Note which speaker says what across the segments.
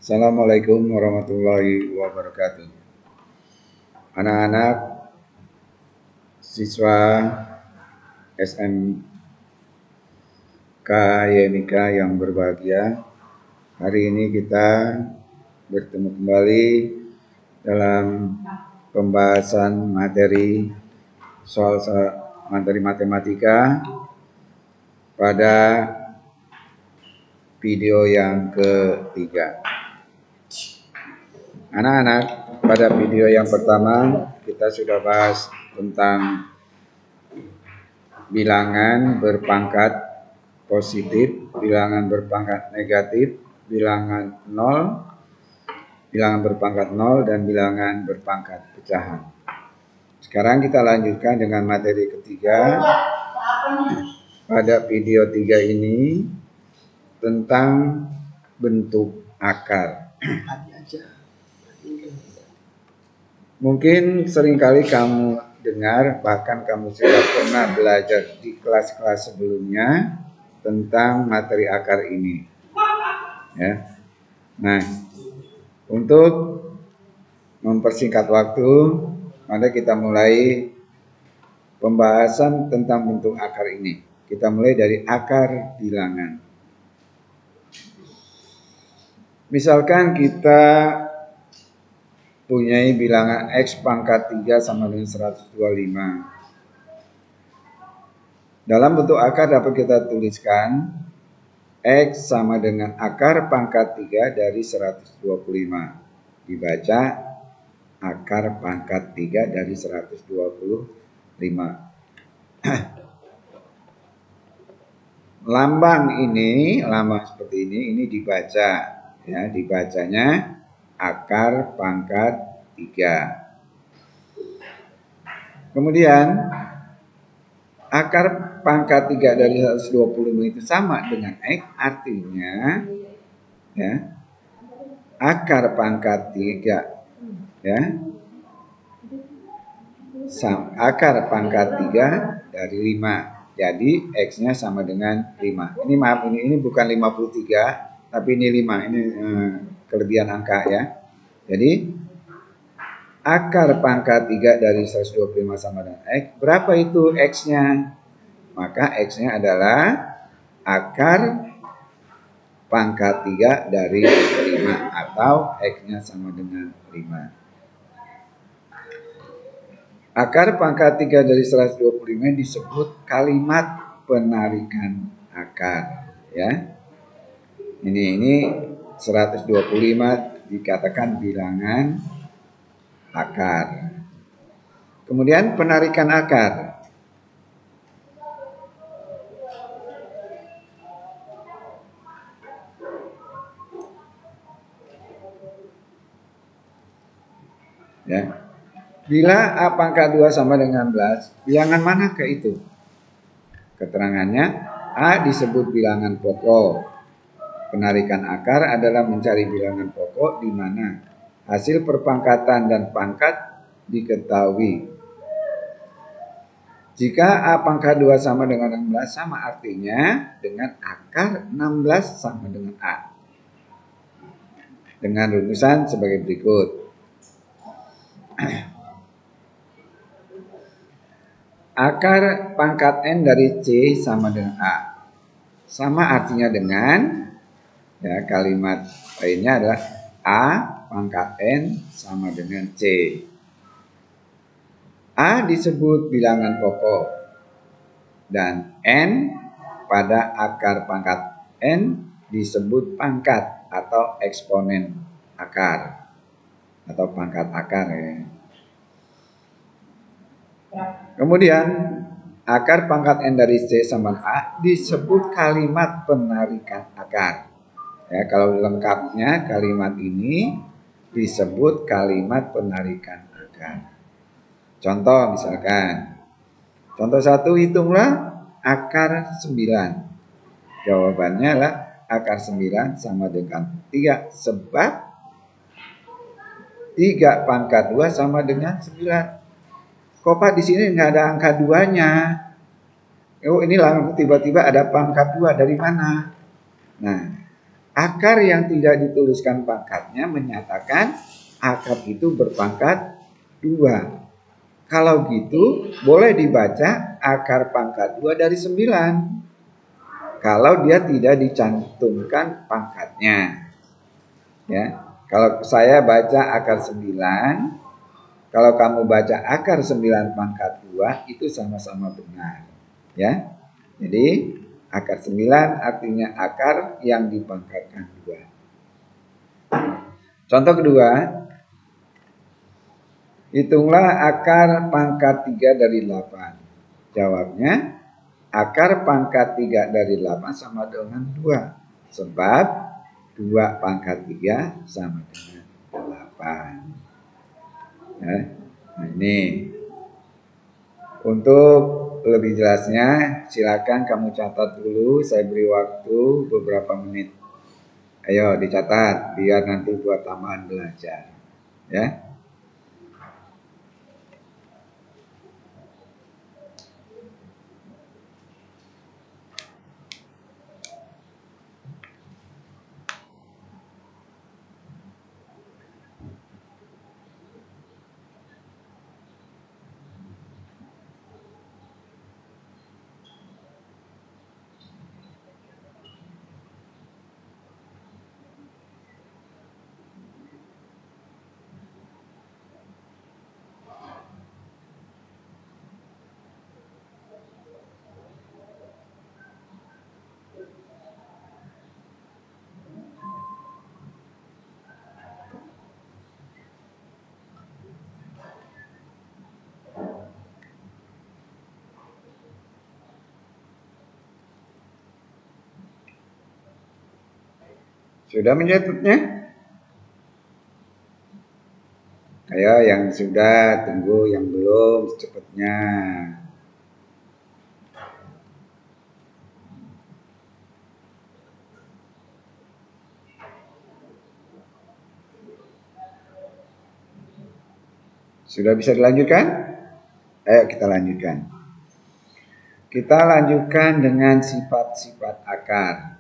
Speaker 1: Assalamualaikum warahmatullahi wabarakatuh. Anak-anak siswa SMK YMIK yang berbahagia, hari ini kita bertemu kembali dalam pembahasan materi soal materi matematika pada video yang ketiga. Anak-anak, pada video yang pertama kita sudah bahas tentang bilangan berpangkat positif, bilangan berpangkat negatif, bilangan berpangkat 0 dan bilangan berpangkat pecahan. Sekarang kita lanjutkan dengan materi ketiga. Pada video 3 ini tentang bentuk akar. Mungkin seringkali kamu dengar, bahkan kamu sudah pernah belajar di kelas-kelas sebelumnya tentang materi akar ini. Ya. Nah, untuk mempersingkat waktu, mari kita mulai pembahasan tentang bentuk akar ini. Kita mulai dari akar bilangan. Misalkan kita punya bilangan X pangkat 3 sama dengan 125. Dalam bentuk akar dapat kita tuliskan X sama dengan akar pangkat 3 dari 125. Dibaca akar pangkat 3 dari 125. Lambang seperti ini dibaca, ya, dibacanya akar pangkat 3. Kemudian akar pangkat 3 dari 125 itu sama dengan X, artinya ya, akar pangkat 3 ya, akar pangkat 3 dari 5. Jadi X-nya sama dengan 5. Ini maaf, ini bukan 53, tapi ini 5. Ini kelebihan angka ya. Jadi akar pangkat 3 dari 125 sama dengan X. Berapa itu X-nya? Maka X-nya adalah akar pangkat 3 dari 5 atau X-nya sama dengan 5. Akar pangkat 3 dari 125 disebut kalimat penarikan akar, ya. Ini 125 dikatakan bilangan akar. Kemudian penarikan akar. Ya. Bila A pangkat 2 sama dengan 11, bilangan manakah itu? Keterangannya, A disebut bilangan pokok. Penarikan akar adalah mencari bilangan pokok di mana hasil perpangkatan dan pangkat diketahui. Jika A pangkat 2 sama dengan 16, sama artinya dengan akar 16 sama dengan A. Dengan rumusan sebagai berikut. Akar pangkat N dari C sama dengan A. Sama artinya dengan, ya, kalimat lainnya adalah A pangkat N sama dengan C. A disebut bilangan pokok dan N pada akar pangkat N disebut pangkat atau eksponen akar atau pangkat akar, ya. Kemudian akar pangkat N dari C sama A disebut kalimat penarikan akar. Ya, kalau lengkapnya kalimat ini disebut kalimat penarikan akar. Contoh misalkan, contoh 1, hitunglah akar 9. Jawabannya adalah akar 9 sama dengan 3, sebab 3 pangkat 2 sama dengan 9. Kok Pak di sini nggak ada angka 2-nya? Oh, ini tiba-tiba ada pangkat 2 dari mana? Nah, Akar yang tidak dituliskan pangkatnya menyatakan akar itu berpangkat 2. Kalau gitu boleh dibaca akar pangkat 2 dari 9. Kalau dia tidak dicantumkan pangkatnya. Ya. Kalau saya baca akar 9, kalau kamu baca akar 9 pangkat 2 itu sama-sama benar. Ya. Jadi akar 9 artinya akar yang dipangkatkan 2. Contoh kedua, hitunglah akar pangkat 3 dari 8. Jawabnya, akar pangkat 3 dari 8 sama dengan 2. Sebab 2 pangkat 3 sama dengan 8. Nah, ini. Untuk lebih jelasnya, silakan kamu catat dulu. Saya beri waktu beberapa menit. Ayo dicatat, biar nanti buat tambahan belajar. Ya. Sudah mencatatnya? Ayo yang sudah, tunggu yang belum secepatnya. Sudah bisa dilanjutkan? Ayo kita lanjutkan. Kita lanjutkan dengan sifat-sifat akar.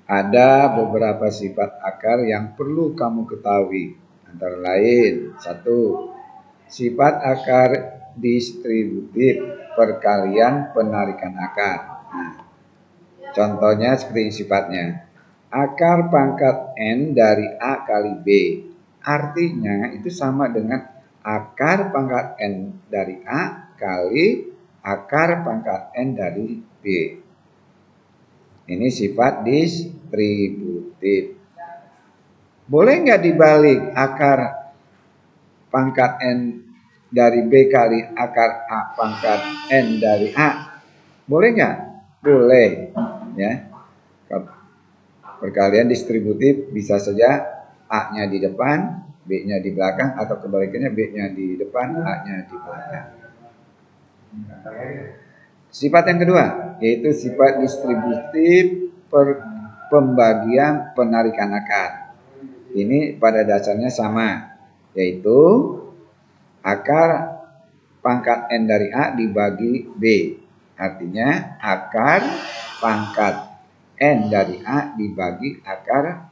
Speaker 1: Ada beberapa sifat akar yang perlu kamu ketahui. Antara lain, 1. Sifat akar distributif perkalian penarikan akar. Nah, contohnya seperti sifatnya. Akar pangkat N dari A kali B. Artinya itu sama dengan akar pangkat N dari A kali akar pangkat N dari B. Ini sifat distributif. Boleh nggak dibalik akar pangkat N dari B kali akar A pangkat N dari A? Boleh nggak? Boleh. Ya. Perkalian distributif bisa saja A-nya di depan, B-nya di belakang, atau kebalikannya B-nya di depan, A-nya di belakang. Sifat yang kedua, yaitu sifat distributif pembagian penarikan akar. Ini pada dasarnya sama, yaitu akar pangkat N dari A dibagi B. Artinya akar pangkat N dari A dibagi akar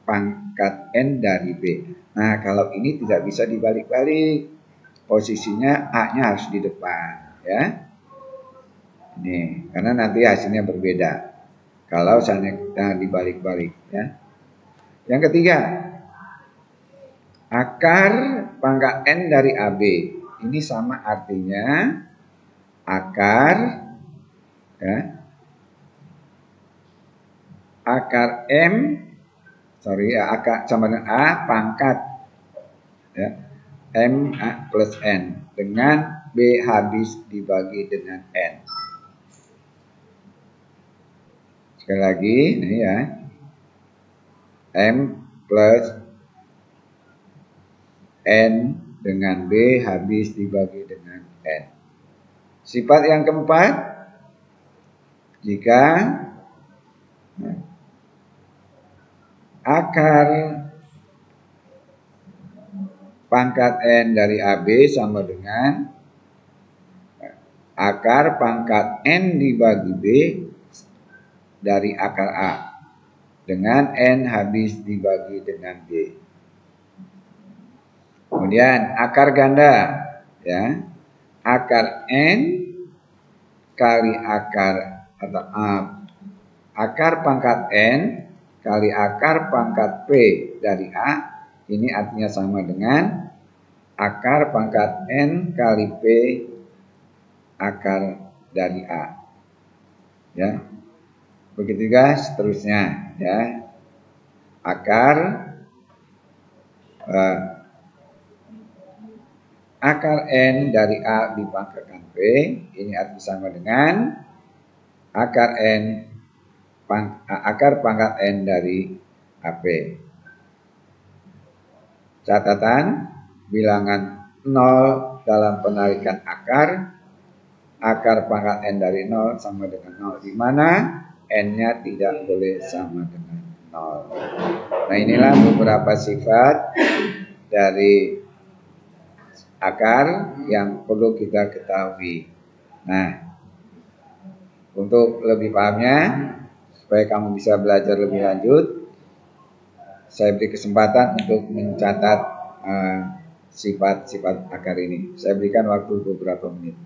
Speaker 1: pangkat N dari B. Nah, kalau ini tidak bisa dibalik-balik. Posisinya A-nya harus di depan. Ya. Nih, karena nanti hasilnya berbeda. Kalau misalnya kita dibalik-balik. Ya. Yang ketiga, akar pangkat N dari AB. Ini sama artinya akar ya, akar akar sama dengan A pangkat ya, M A plus N dengan B habis dibagi dengan N. Sekali lagi, ini ya, M plus N dengan B habis dibagi dengan N. Sifat yang keempat, jika akar pangkat N dari AB sama dengan akar pangkat N dibagi B dari akar A dengan N habis dibagi dengan G. Kemudian akar ganda, ya, akar N kali akar atau akar pangkat N kali akar pangkat P dari A, ini artinya sama dengan akar pangkat N kali P akar dari A. Ya. Begitu juga seterusnya, ya. Akar N dari A dipangkatkan P, ini artinya sama dengan akar pangkat N dari AP. Catatan, bilangan 0 dalam penarikan akar pangkat N dari 0 sama dengan 0, di mana N-nya tidak boleh sama dengan 0. Nah, inilah beberapa sifat dari akar yang perlu kita ketahui. Nah, untuk lebih pahamnya, supaya kamu bisa belajar lebih lanjut, saya beri kesempatan untuk mencatat sifat-sifat akar ini. Saya berikan waktu beberapa menit.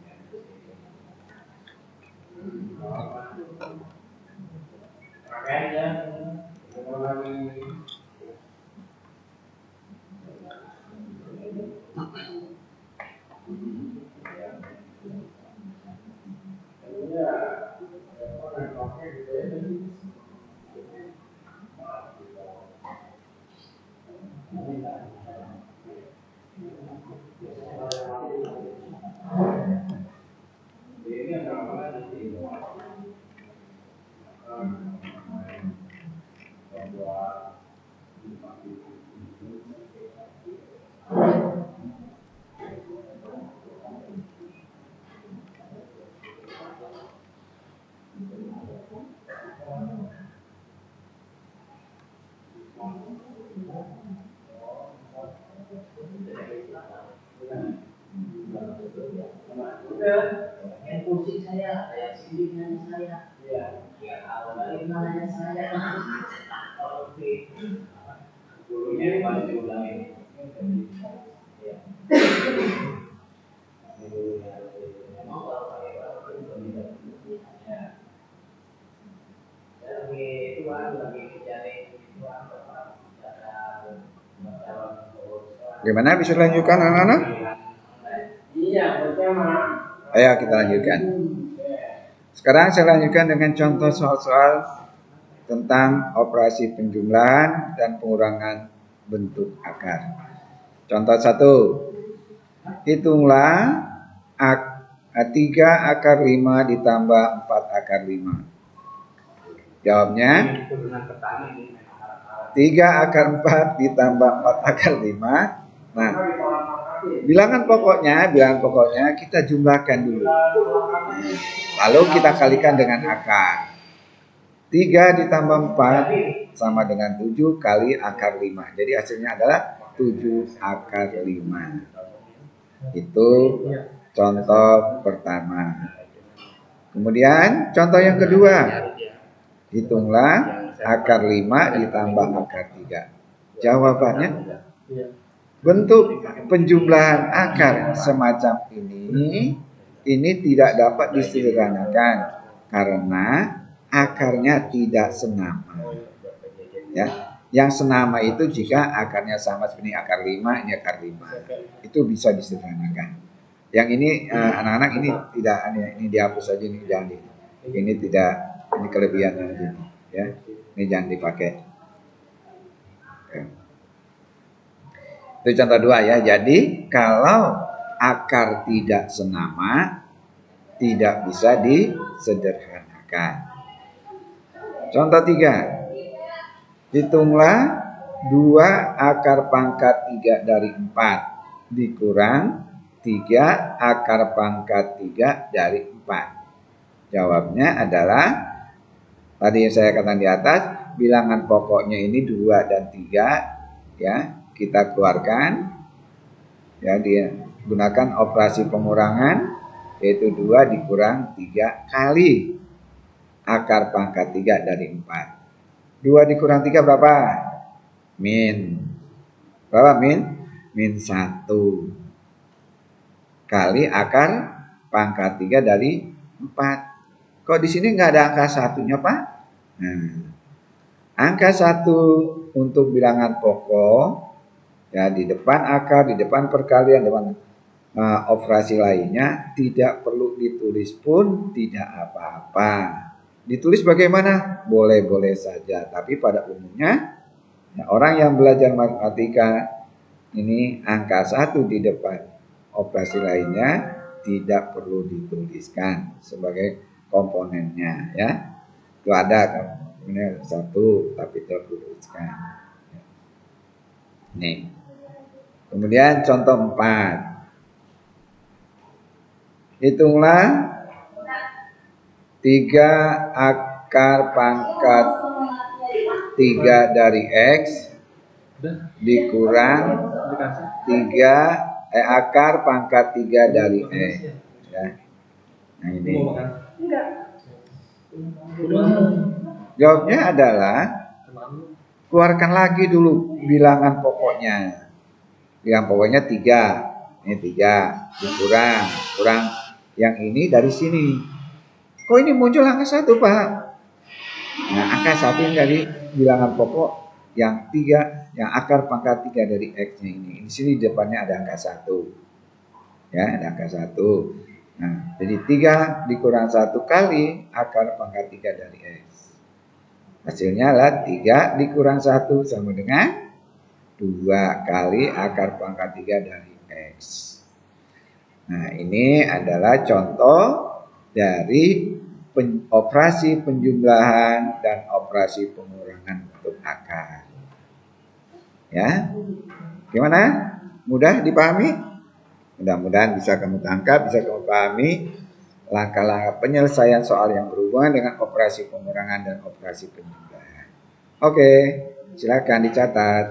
Speaker 1: Pusing saya, sidikannya saya. Gimana saya? Oke. Gurunya paling diulangin. Gimana, bisa lanjutkan anak-anak? Iya, bersama. Ayo kita lanjutkan. Sekarang saya lanjutkan dengan contoh soal-soal tentang operasi penjumlahan dan pengurangan bentuk akar. Contoh 1. Hitunglah 3 akar 5 ditambah 4 akar 5. Jawabnya 3 akar 4 ditambah 4 akar 5. Nah, bilangan pokoknya kita jumlahkan dulu. Lalu kita kalikan dengan akar. 3 ditambah 4 sama dengan 7 kali akar 5. Jadi hasilnya adalah 7 akar 5. Itu contoh pertama. Kemudian contoh yang kedua. Hitunglah akar 5 ditambah akar 3. Jawabannya, bentuk penjumlahan akar semacam ini tidak dapat disederhanakan karena akarnya tidak senama. Ya, yang senama itu jika akarnya sama seperti akar 5, ini akar 5. Itu bisa disederhanakan. Yang ini anak-anak ini tidak, ini dihapus saja, ini jangan ini tidak, ini kelebihannya aja, ya. Ini jangan dipakai. Ya. Itu contoh 2 ya. Jadi kalau akar tidak senama tidak bisa disederhanakan. Contoh 3. Hitunglah 2 akar pangkat 3 dari 4 dikurang 3 akar pangkat 3 dari 4. Jawabnya adalah tadi yang saya katakan di atas, bilangan pokoknya ini 2 dan 3, ya. Kita keluarkan, ya, dia gunakan operasi pengurangan, yaitu 2 dikurang 3 kali akar pangkat 3 dari 4. 2 dikurang 3 berapa? Min. Berapa min? Min 1. Kali akar pangkat 3 dari 4. Kok di sini nggak ada angka satunya, Pak? Nah, angka 1 untuk bilangan pokok, ya di depan akar, di depan perkalian, depan operasi lainnya tidak perlu ditulis pun tidak apa-apa. Ditulis bagaimana? Boleh-boleh saja. Tapi pada umumnya ya, orang yang belajar matematika ini angka 1 di depan operasi lainnya tidak perlu dituliskan sebagai komponennya ya. Itu ada komponen 1 tapi tidak perlu dituliskan. Nih. Kemudian contoh 4. Hitunglah 3 akar pangkat 3 dari X dikurang 3 akar pangkat 3 dari X. Ya. Nah ini. Jawabnya adalah keluarkan lagi dulu bilangan pokoknya. Bilangan pokoknya 3. Ini 3 kurang yang ini dari sini. Kok ini muncul angka 1, Pak? Nah, angka 1 dari bilangan pokok yang 3, yang akar pangkat 3 dari X-nya ini. Di sini depannya ada angka 1. Ya, ada angka 1. Nah, jadi 3 dikurang 1 kali akar pangkat 3 dari X. Hasilnya adalah 3 dikurang 1 sama dengan 2 kali akar pangkat 3 dari X. Nah, ini adalah contoh dari operasi penjumlahan dan operasi pengurangan bentuk akar. Ya, gimana? Mudah dipahami? Mudah-mudahan bisa kamu tangkap, bisa kamu pahami langkah-langkah penyelesaian soal yang berhubungan dengan operasi pengurangan dan operasi penjumlahan. Oke, silakan dicatat.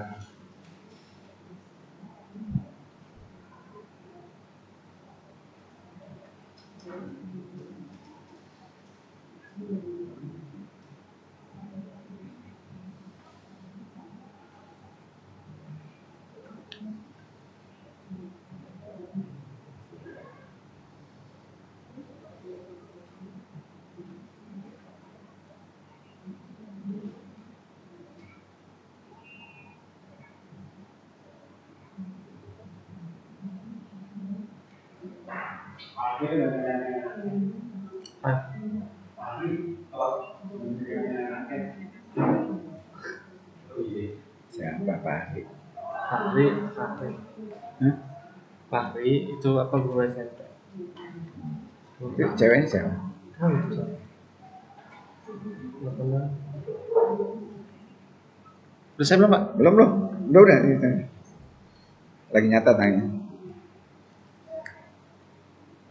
Speaker 1: Siapa Fahri?
Speaker 2: Fahri itu apa guru SMP?
Speaker 1: Ceweknya siapa?
Speaker 2: Udah saya belum, Pak?
Speaker 1: Belum. Udah. Lagi nyata tanya.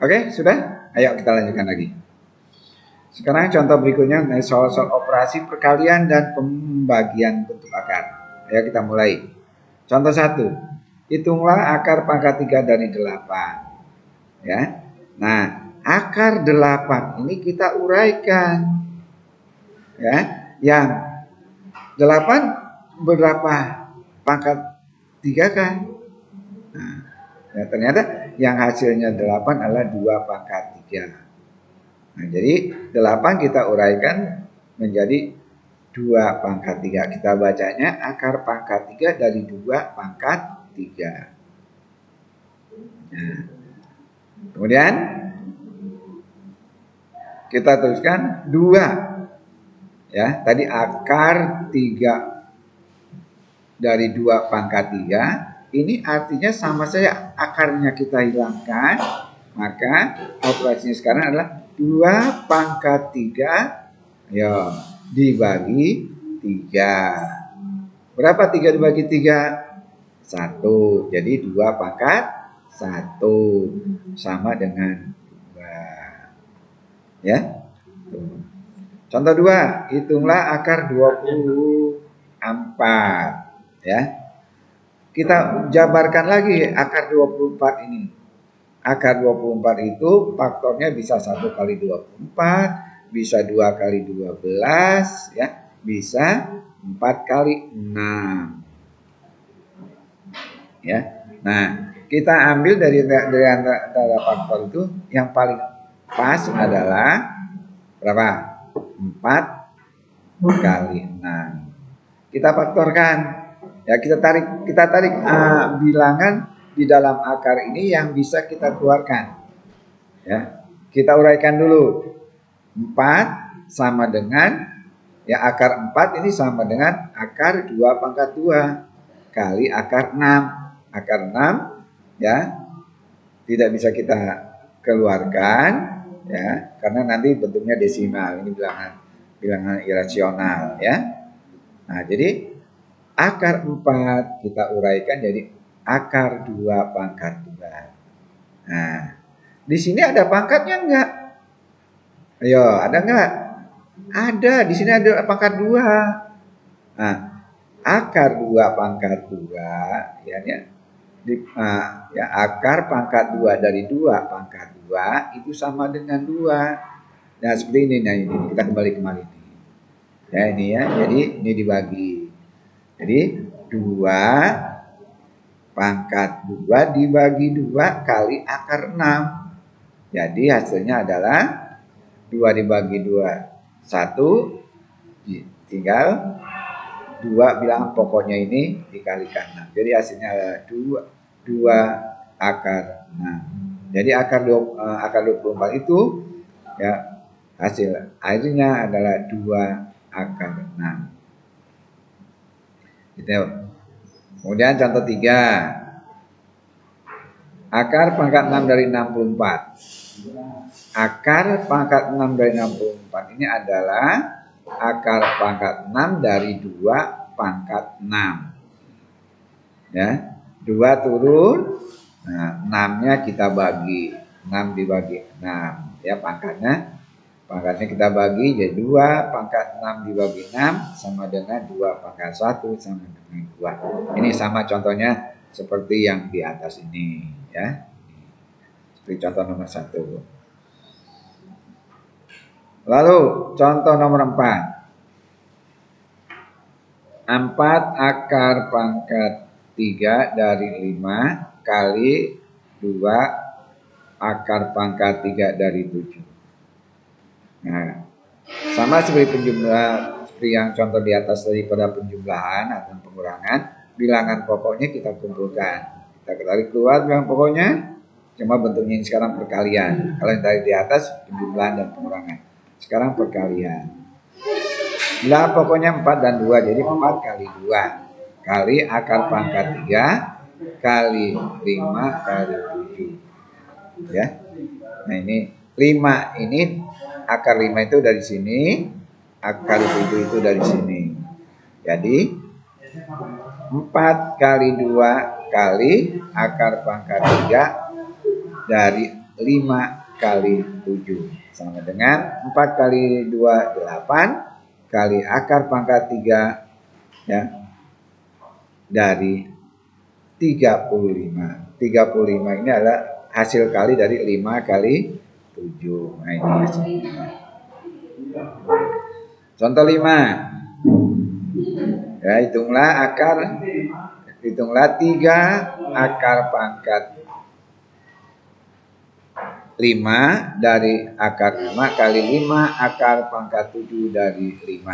Speaker 1: Oke, sudah? Ayo kita lanjutkan lagi. Sekarang contoh berikutnya soal-soal operasi perkalian dan pembagian bentuk akar. Ayo kita mulai. Contoh 1. Hitunglah akar pangkat 3 dari 8. Ya. Nah, akar 8 ini kita uraikan. Ya, yang 8 berapa pangkat 3 kan? Nah, ya ternyata yang hasilnya 8 adalah 2 pangkat 3. Nah, jadi 8 kita uraikan menjadi 2 pangkat 3. Kita bacanya akar pangkat 3 dari 2 pangkat 3. Nah, kemudian kita tuliskan 2. Ya, tadi akar 3 dari 2 pangkat 3. Ini artinya sama saja akarnya kita hilangkan. Maka operasinya sekarang adalah 2 pangkat 3 ya, dibagi 3. Berapa 3 dibagi 3? 1. Jadi 2 pangkat 1 sama dengan 2. Ya. Contoh 2, hitunglah akar 24. Ya. Kita jabarkan lagi akar 24 ini. Akar 24 itu faktornya bisa 1 kali 24, bisa 2 kali 12 ya, bisa 4 kali 6 ya. Nah, kita ambil dari antara faktor itu yang paling pas adalah berapa? 4 kali 6. Kita faktorkan. Ya, kita tarik bilangan di dalam akar ini yang bisa kita keluarkan. Ya. Kita uraikan dulu. 4 sama dengan ya, akar 4 ini sama dengan akar 2 pangkat 2 kali akar 6. Akar 6 ya tidak bisa kita keluarkan ya, karena nanti bentuknya desimal. Ini bilangan irasional ya. Nah, jadi akar 4 kita uraikan jadi akar 2 pangkat 2. Nah, di sini ada pangkatnya enggak? Ayo, ada enggak? Ada, di sini ada pangkat 2. Nah, akar 2 pangkat 2 ya, ya akar pangkat 2 dari 2 pangkat 2 itu sama dengan 2. Nah, seperti ini. Nah, ini kita kembali kemarin. Ya, ini ya. Jadi ini dibagi. Jadi 2 pangkat 2 dibagi 2 kali akar 6. Jadi hasilnya adalah 2 dibagi 2 1, tinggal 2 bilangan pokoknya ini dikalikan 6. Jadi hasilnya adalah 2 akar 6. Jadi akar 24 itu ya hasil akhirnya adalah 2 akar 6. Gitu. Kemudian contoh 3. Akar pangkat 6 dari 64. Akar pangkat 6 dari 64 ini adalah akar pangkat 6 dari 2 pangkat 6. Ya, 2 turun. Nah, 6-nya kita bagi. 6 dibagi 6. Ya, pangkatnya kita bagi jadi 2 pangkat 6 dibagi 6 sama dengan 2 pangkat 1 sama dengan 2. Ini sama contohnya seperti yang di atas ini ya. Seperti contoh nomor 1. Lalu contoh nomor 4. 4 akar pangkat 3 dari 5 kali 2 akar pangkat 3 dari 7. Nah, sama seperti yang contoh di atas tadi pada penjumlahan atau pengurangan, bilangan pokoknya kita kumpulkan. Kita tarik keluar bilangan pokoknya, cuma bentuknya ini sekarang perkalian. Kalau yang tadi di atas penjumlahan dan pengurangan. Sekarang perkalian. Bilangan pokoknya 4 dan 2, jadi 4 kali 2 kali akar pangkat 3 kali 5 kali 7. Ya. Nah, ini 5 ini akar 5 itu dari sini, akar 7 itu dari sini. Jadi 4 kali 2 kali akar pangkat 3 dari 5 kali 7 sama dengan 4 kali 2 8 kali akar pangkat 3 ya dari 35. 35 ini adalah hasil kali dari 5 kali 7. Nah, ini hasilnya. Contoh 5. Ya, hitunglah 3 akar pangkat 5 dari akar 5 kali 5 akar pangkat 7 dari 5.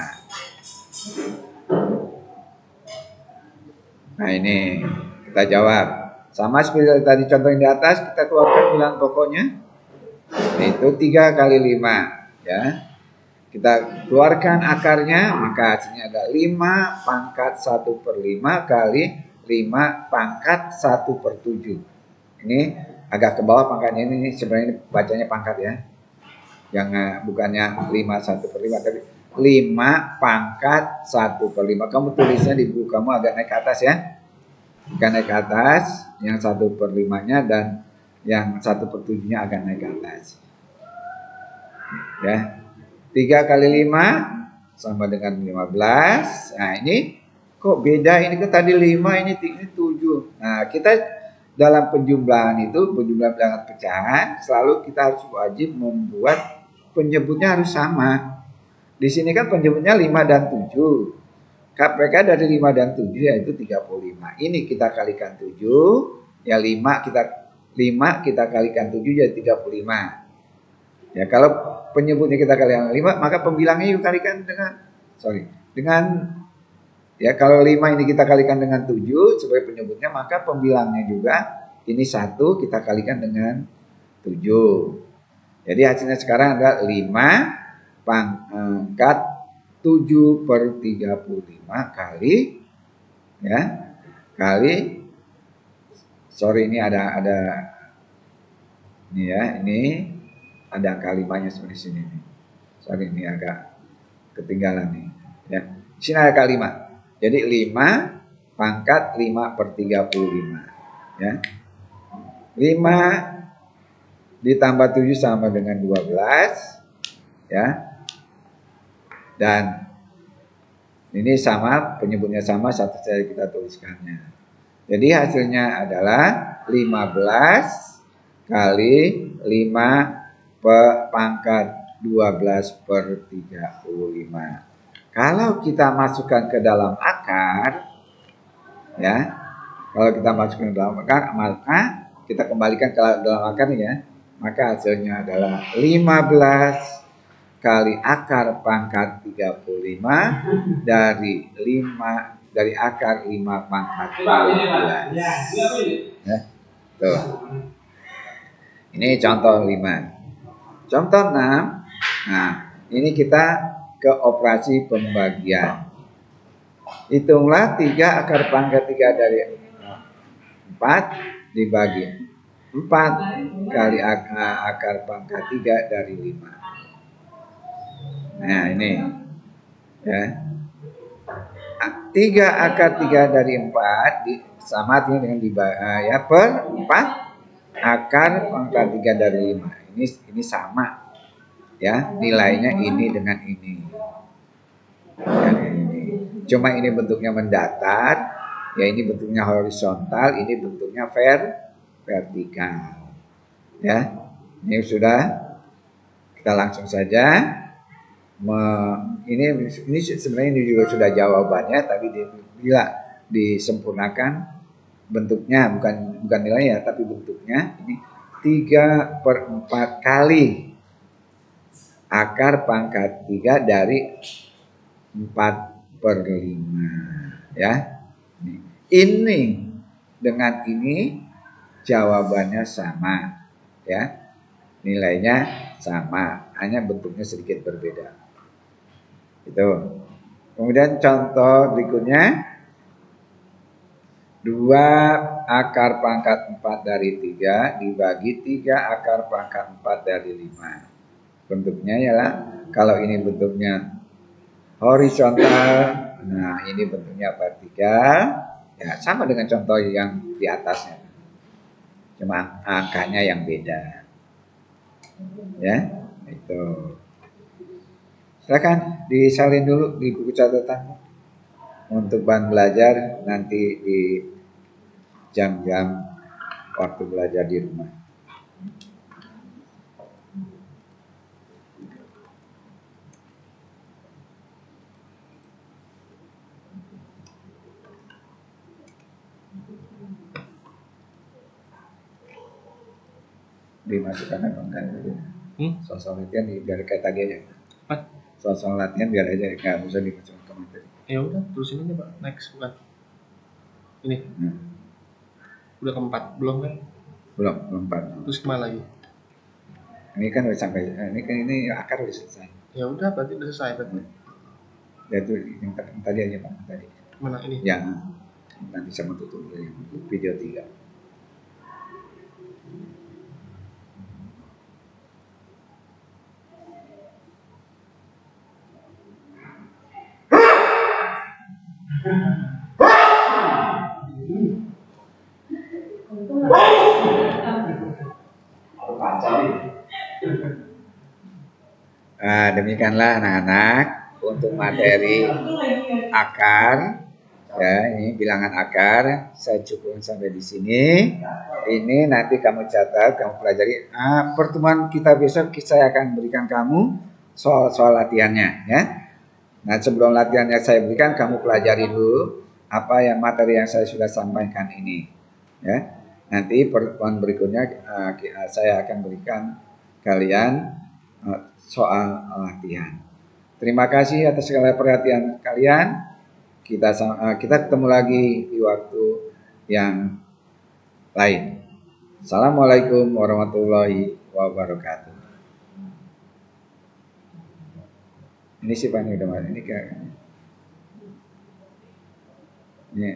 Speaker 1: Nah, ini kita jawab. Sama seperti tadi contoh yang di atas, kita keluarkan bilangan pokoknya. Yaitu 3 kali 5. Ya. Kita keluarkan akarnya, maka hasilnya ada 5 pangkat 1/5 kali 5 pangkat 1/7. Ini agak ke bawah pangkatnya, ini sebenarnya bacanya pangkat ya. Yang bukannya 5 1/5 tapi 5 pangkat 1/5. Kamu tulisnya di buku kamu agak naik ke atas ya. Agak naik ke atas, yang 1/5-nya dan yang 1/7-nya agak naik ke atas. Ya. 3 kali 5 sama dengan 15. Nah, ini kok beda, ini kan tadi 5, ini 7. Nah, kita dalam penjumlahan itu, penjumlahan bilangan pecahan, selalu kita harus wajib membuat penyebutnya harus sama. Di sini kan penyebutnya 5 dan 7. KPK dari 5 dan 7 yaitu 35. Ini kita kalikan 7, ya 5 kita kalikan 7 jadi 35. Ya, kalau penyebutnya kita kalikan 5, maka pembilangnya juga kalikan dengan ya kalau 5 ini kita kalikan dengan 7 sebagai penyebutnya, maka pembilangnya juga ini 1 kita kalikan dengan 7. Jadi hasilnya sekarang adalah 5 pangkat 7 per 35 kali ya ini ada ini ya, ini ada angka 5-nya sebenarnya sini nih. Sorry, ini agak ketinggalan nih ya. Sini ada angka 5. Jadi 5 pangkat 5 per 35 ya. 5 ditambah 7 sama dengan 12 ya. Dan ini sama, penyebutnya sama, satu saja kita tuliskannya. Jadi hasilnya adalah 15 kali 5 pangkat 12 per 35. Kalau kita masukkan ke dalam akar, ya, kalau kita masukkan ke dalam akar, maka kita kembalikan ke dalam akar ya, maka hasilnya adalah 15 kali akar pangkat 35 dari akar 5 pangkat 12. Ya, tuh. Ini contoh 5. Contoh 6. Nah, ini kita ke operasi pembagian. Hitunglah 3 akar pangkat 3 dari 4 dibagi 4 kali akar pangkat 3 dari 5. Nah, ini ya. 3 akar 3 dari 4 sama dengan ya per 4 akar pangkat 3 dari 5. Ini sama. Ya, nilainya ini dengan ini. Ya, ini. Cuma ini bentuknya mendatar, ya ini bentuknya horizontal, ini bentuknya vertikal. Ya. Ini sudah, kita langsung saja. Ini sebenarnya ini juga sudah jawabannya, tapi bila disempurnakan bentuknya bukan nilainya tapi bentuknya ini 3 per 4 kali akar pangkat 3 dari 4 per 5 ya. Ini dengan ini jawabannya sama ya, nilainya sama, hanya bentuknya sedikit berbeda. Itu. Kemudian contoh berikutnya 2 akar pangkat 4 dari 3 dibagi 3 akar pangkat 4 dari 5. Bentuknya ialah kalau ini bentuknya horizontal, nah ini bentuknya vertikal, ya sama dengan contoh yang di atasnya. Cuma angkanya yang beda. Ya, itu. Silakan disalin dulu di buku catatan untuk bahan belajar nanti di jam-jam waktu belajar di rumah. Dimasukkan apa enggak? Soal latihan biar kayak tadi aja. Soal latihan biar aja nggak usah dimasukkan ke materi.
Speaker 2: Ya udah, terusin aja Pak. Next bukan. Ini. Udah keempat, belum kan?
Speaker 1: Belum 4.
Speaker 2: Terus kemana lagi?
Speaker 1: Ini kan udah sampai, ini akar udah selesai.
Speaker 2: Ya udah, berarti udah selesai berarti.
Speaker 1: Ya itu yang tadi aja Pak, tadi.
Speaker 2: Mana ini?
Speaker 1: Ya, nanti sama tutup video 3. Nah, demikianlah anak-anak untuk materi akar Ya, ini bilangan akar. Saya cukupkan sampai di sini. Ini nanti kamu catat, kamu pelajari. Pertemuan kita besok saya akan berikan kamu soal-soal latihannya, ya. Nah, sebelum latihannya saya berikan, kamu pelajari dulu apa yang materi yang saya sudah sampaikan ini, ya. Nanti pertemuan berikutnya saya akan berikan kalian soal latihan. Terima kasih atas segala perhatian kalian. Kita ketemu lagi di waktu yang lain. Assalamualaikum warahmatullahi wabarakatuh. Ini sih Pak udah masuk. Ini kayak ini.